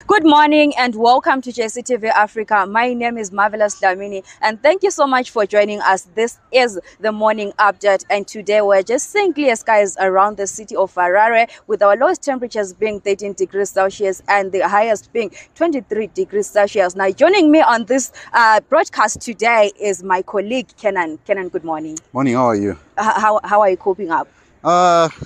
Good morning and welcome to JCTV Africa. My name is Marvelous Dlamini and thank you so much for joining us. This is the morning update and today we're just seeing clear skies around the city of Harare with our lowest temperatures being 13 degrees Celsius and the highest being 23 degrees Celsius. Now joining me on this broadcast today is my colleague Kenan. Kenan, good morning. Morning, how are you? How are you coping up?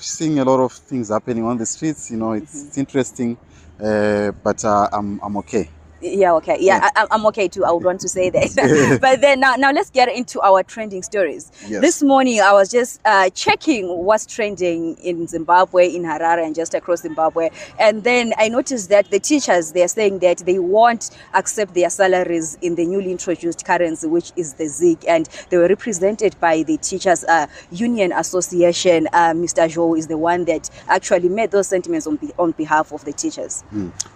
Seeing a lot of things happening on the streets, it's interesting, but I'm okay. Yeah, okay. Yeah. I'm okay too. I would want to say that. But then now let's get into our trending stories. Yes. This morning I was just checking what's trending in Zimbabwe, in Harare and just across Zimbabwe. And then I noticed that the teachers, they're saying that they won't accept their salaries in the newly introduced currency, which is the ZIG. And they were represented by the Teachers Union Association. Mr. Joe is the one that actually made those sentiments on behalf of the teachers.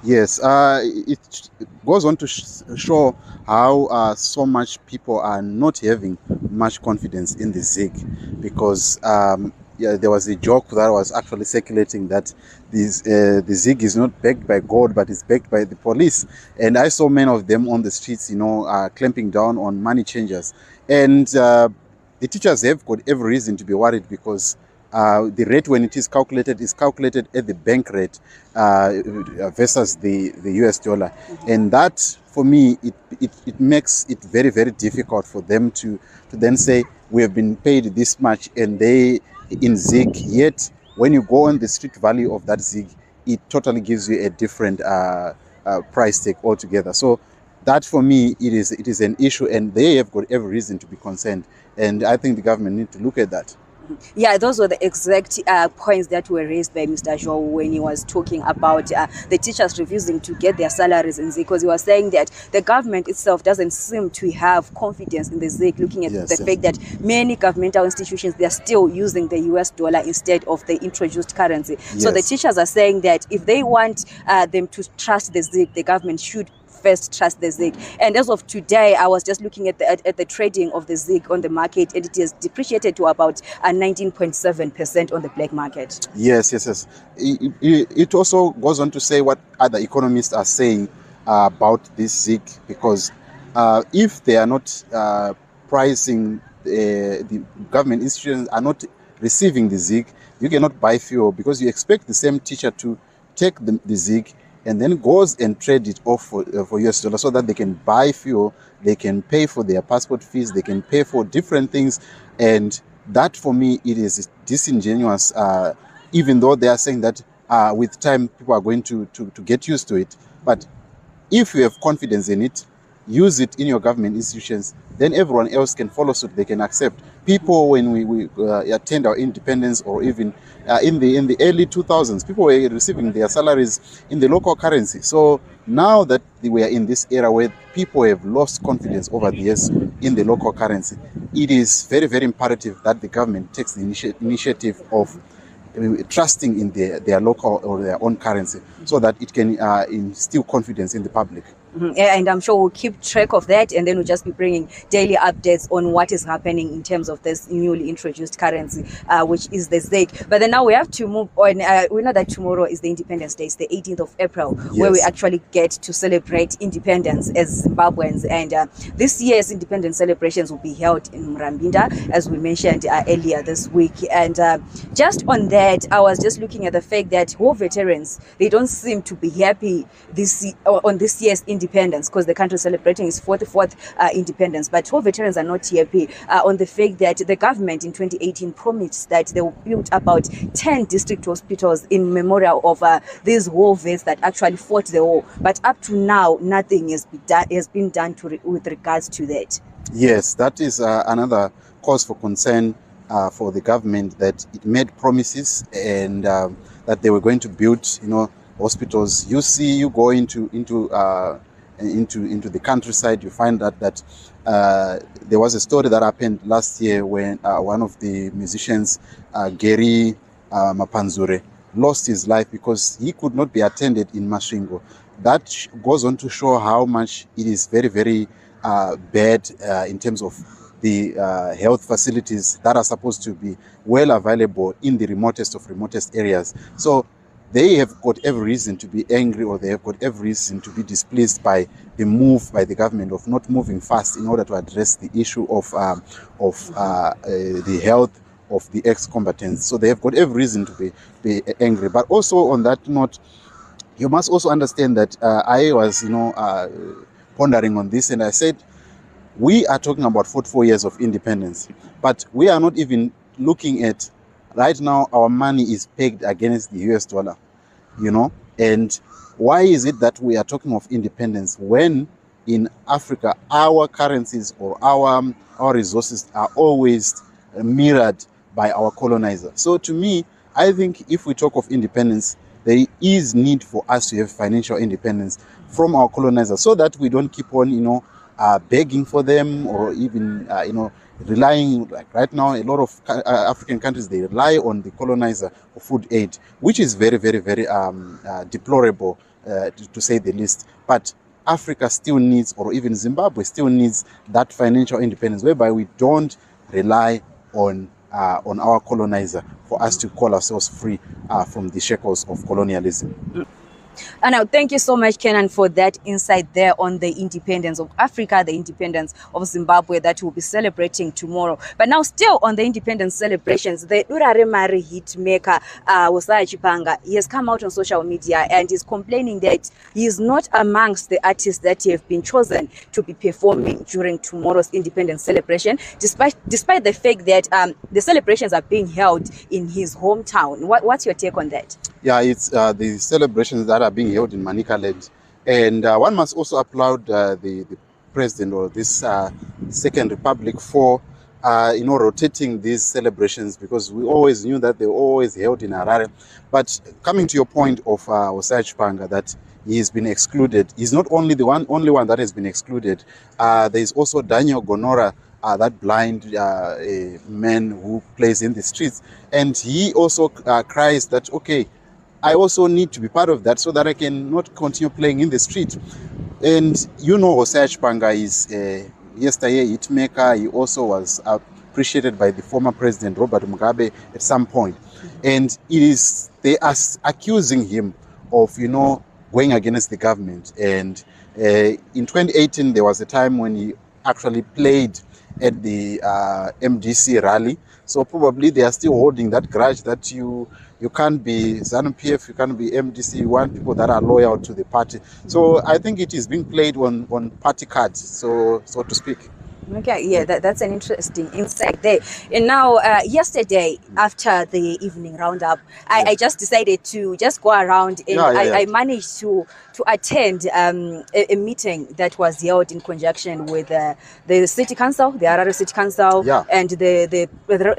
Yes, it goes on to show how so much people are not having much confidence in the ZIG because there was a joke that was actually circulating that the ZIG is not backed by God but it's backed by the police, and I saw many of them on the streets clamping down on money changers, and the teachers have got every reason to be worried because the rate when it is calculated at the bank rate versus the US dollar. And that for me it makes it very, very difficult for them to then say we have been paid this much and they in ZIG, yet when you go on the street value of that ZIG it totally gives you a different price tag altogether. So that for me it is an issue and they have got every reason to be concerned, and I think the government need to look at that. Yeah, those were the exact points that were raised by Mr. Joe when he was talking about the teachers refusing to get their salaries in ZIG, because he was saying that the government itself doesn't seem to have confidence in the ZIG, looking at the fact that many governmental institutions, they are still using the US dollar instead of the introduced currency. So the teachers are saying that if they want them to trust the ZIG, the government should first trust the ZIG. And as of today, I was just looking at the trading of the ZIG on the market, and it has depreciated to about 19.7% on the black market. Yes. It also goes on to say what other economists are saying about this ZIG, because if they are not pricing, the government institutions are not receiving the ZIG, you cannot buy fuel because you expect the same teacher to take the ZIG and then goes and trade it off for US dollars so that they can buy fuel, they can pay for their passport fees, they can pay for different things. And that for me, it is disingenuous, even though they are saying that with time people are going to get used to it. But if you have confidence in it, use it in your government institutions, then everyone else can follow suit, they can accept. People, when we attained our independence, or even in the early 2000s, people were receiving their salaries in the local currency. So now that we are in this era where people have lost confidence over the years in the local currency, it is very, very imperative that the government takes the initiative of trusting in their local or their own currency so that it can instill confidence in the public. And I'm sure we'll keep track of that, and then we'll just be bringing daily updates on what is happening in terms of this newly introduced currency, which is the ZIG. But then now we have to move on. We know that tomorrow is the Independence Day, it's the 18th of April, where we actually get to celebrate independence as Zimbabweans. And this year's independence celebrations will be held in Murambinda, as we mentioned earlier this week. And just on that, I was just looking at the fact that war veterans, they don't seem to be happy on this year's independence, because the country is celebrating its 44th independence. But war veterans are not happy on the fact that the government in 2018 promised that they will build about 10 district hospitals in memorial of these war vets that actually fought the war. But up to now, nothing has been done with regards to that. Yes, that is another cause for concern for the government, that it made promises and that they were going to build, hospitals. You go into the countryside, you find that there was a story that happened last year when one of the musicians, Gary Mapanzure, lost his life because he could not be attended in Masvingo. That goes on to show how much it is very, very bad in terms of the health facilities that are supposed to be well available in the remotest of remotest areas. So they have got every reason to be angry, or they have got every reason to be displeased by the move by the government of not moving fast in order to address the issue of the health of the ex-combatants. So they have got every reason to be angry. But also on that note, you must also understand that I was, pondering on this, and I said, we are talking about 44 years of independence, but we are not even looking at, right now, our money is pegged against the US dollar, and why is it that we are talking of independence when in Africa, our currencies or our resources are always mirrored by our colonizer? So to me, I think if we talk of independence, there is need for us to have financial independence from our colonizer, so that we don't keep on, begging for them, or even, relying, like right now, a lot of African countries, they rely on the colonizer for food aid, which is very, very, very deplorable, to say the least. But Africa still needs, or even Zimbabwe still needs, that financial independence, whereby we don't rely on our colonizer for us to call ourselves free from the shackles of colonialism. And now, thank you so much, Kenan, for that insight there on the independence of Africa, the independence of Zimbabwe that we'll be celebrating tomorrow. But now, still on the independence celebrations, the Uraremari hit maker, Hosea Chipanga, he has come out on social media and is complaining that he is not amongst the artists that have been chosen to be performing during tomorrow's independence celebration, despite the fact that the celebrations are being held in his hometown. What's your take on that? Yeah, it's the celebrations that are being held in Manica Land. And one must also applaud the president, or this Second Republic, for rotating these celebrations, because we always knew that they were always held in Harare. But coming to your point of Hosea Chipanga, that he has been excluded, he's not only the only one that has been excluded. There is also Daniel Gonora, that blind man who plays in the streets, and he also cries that, okay, I also need to be part of that so that I can not continue playing in the street. And Hosea Chipanga is yesterday hitmaker. He also was appreciated by the former president Robert Mugabe at some point. And they are accusing him of going against the government. And in 2018 there was a time when he actually played at the MDC rally. So probably they are still holding that grudge that you can't be ZANU-PF, you can't be MDC, you want people that are loyal to the party. So I think it is being played on party cards, so to speak. Okay, yeah, that's an interesting insight there. And now, yesterday, after the evening roundup, I just decided to just go around, and I managed to attend a meeting that was held in conjunction with the city council, the Harare City Council, and the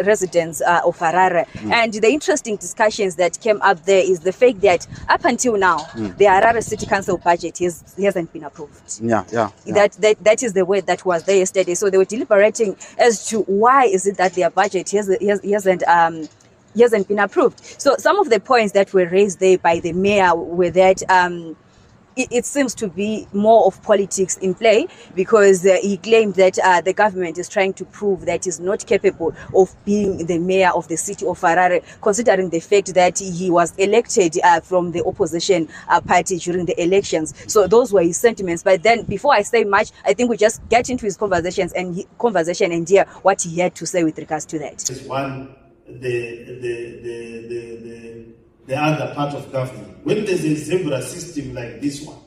residents of Harare. And the interesting discussions that came up there is the fact that up until now, the Harare City Council budget hasn't been approved. That is the word that was there yesterday. So they were deliberating as to why is it that their budget hasn't been approved. So some of the points that were raised there by the mayor were that it seems to be more of politics in play, because he claimed that the government is trying to prove that he's not capable of being the mayor of the city of Harare, considering the fact that he was elected from the opposition party during the elections. So those were his sentiments. But then, before I say much, I think we just get into his conversation and hear what he had to say with regards to that. One, the other part of government. When there's a zebra system like this one,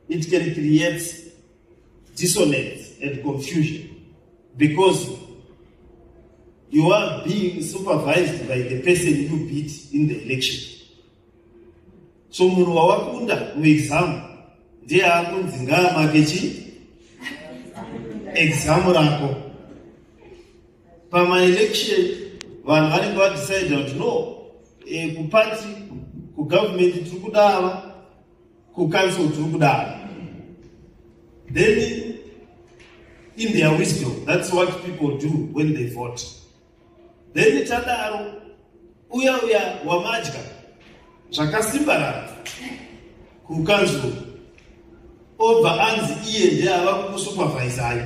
it can create dissonance and confusion, because you are being supervised by the person you beat in the election. So munhu wawakunda muexam ndiye akunzi ngaamake exam rako. Pama-election vanhu vanenge vadecide kuti no, kupati kugovernment tiri kudava, kucouncil tiri kudava. Then in their wisdom, that's what people do when they vote. Then tadaro uya wamadya zvakasimbarara kucouncil obva anzi iye ndiye ava kukusupervisayo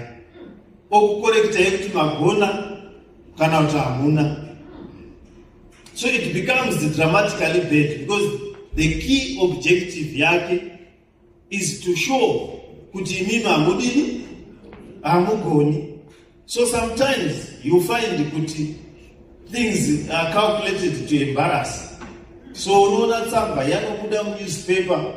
okukorektai kuti magona kana kuti hamuna. So it becomes dramatically bad, because The key objective yake is to show kuti imimi hamudini, hamugoni. So sometimes you find kuti things are calculated to embarrass. So unoona tsamba yanobuda newspaper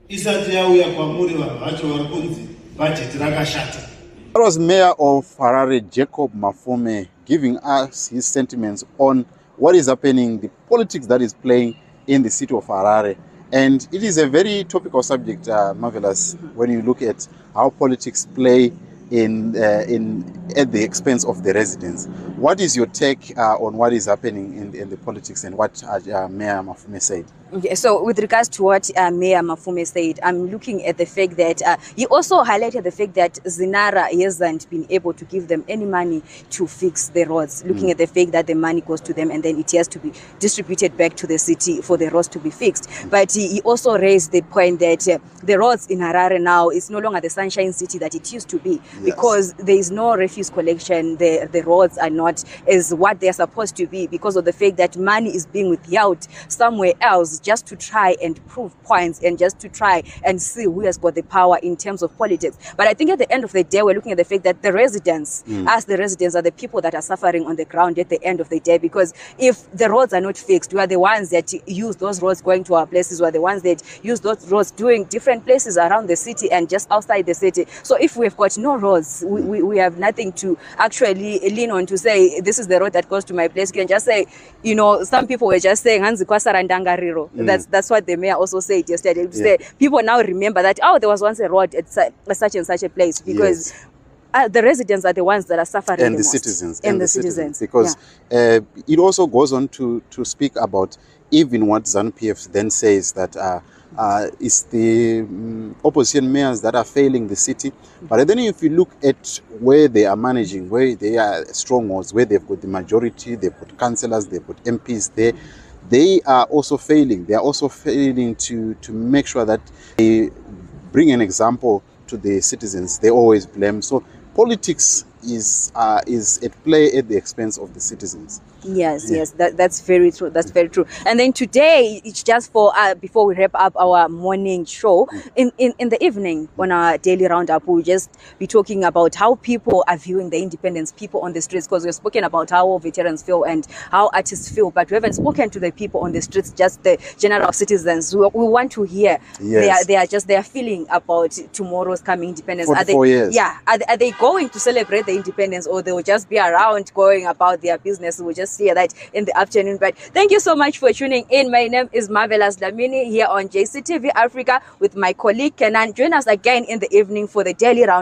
isati yauya kwamuri vanhu vacho vari kunzi budget rakashata. That was Mayor of Harare, Jacob Mafume, giving us his sentiments on what is happening, the politics that is playing in the city of Harare. And it is a very topical subject, Marvelous, when you look at how politics play at the expense of the residents. What is your take on what is happening in the politics and what Mayor Mafume said? Okay, so with regards to what Mayor Mafume said, I'm looking at the fact that he also highlighted the fact that Zinara hasn't been able to give them any money to fix the roads, looking at the fact that the money goes to them and then it has to be distributed back to the city for the roads to be fixed. But he also raised the point that the roads in Harare now is no longer the sunshine city that it used to be, because there is no refuse collection. The roads are not as what they're supposed to be because of the fact that money is being withheld somewhere else, just to try and prove points and just to try and see who has got the power in terms of politics. But I think at the end of the day, we're looking at the fact that the residents, as the residents, are the people that are suffering on the ground at the end of the day, because if the roads are not fixed, we are the ones that use those roads going to our places, we are the ones that use those roads doing different places around the city and just outside the city. So if we've got no roads, we have nothing to actually lean on to say, this is the road that goes to my place. You can just say, you know, some people were just saying, Hanzi Kwasarandangariro. That's what the mayor also said yesterday. People now remember that, oh, there was once a road at such and such a place, because the residents are the ones that are suffering and the most. Citizens. And the citizens. Because it also goes on to speak about even what ZANU-PF then says that it's the opposition mayors that are failing the city. But then if you look at where they are managing, where they are strongholds, where they've got the majority, they've got councillors, they've got MPs there, they are also failing. They are also failing to make sure that they bring an example to the citizens. They always blame. So politics is at play at the expense of the citizens. Yes, that's very true. That's very true. And then today, it's just for before we wrap up our morning show, in the evening on our daily roundup, we'll just be talking about how people are viewing the independence, people on the streets, because we've spoken about how veterans feel and how artists feel, but we haven't spoken to the people on the streets, just the general citizens. We want to hear their feeling about tomorrow's coming independence. 44 years. Yeah, are they going to celebrate the independence, or they will just be around going about their business? We'll just hear that in the afternoon. But thank you so much for tuning in. My name is Marvelous Lamini here on JCTV Africa with my colleague Kenan. Join us again in the evening for the Daily Round.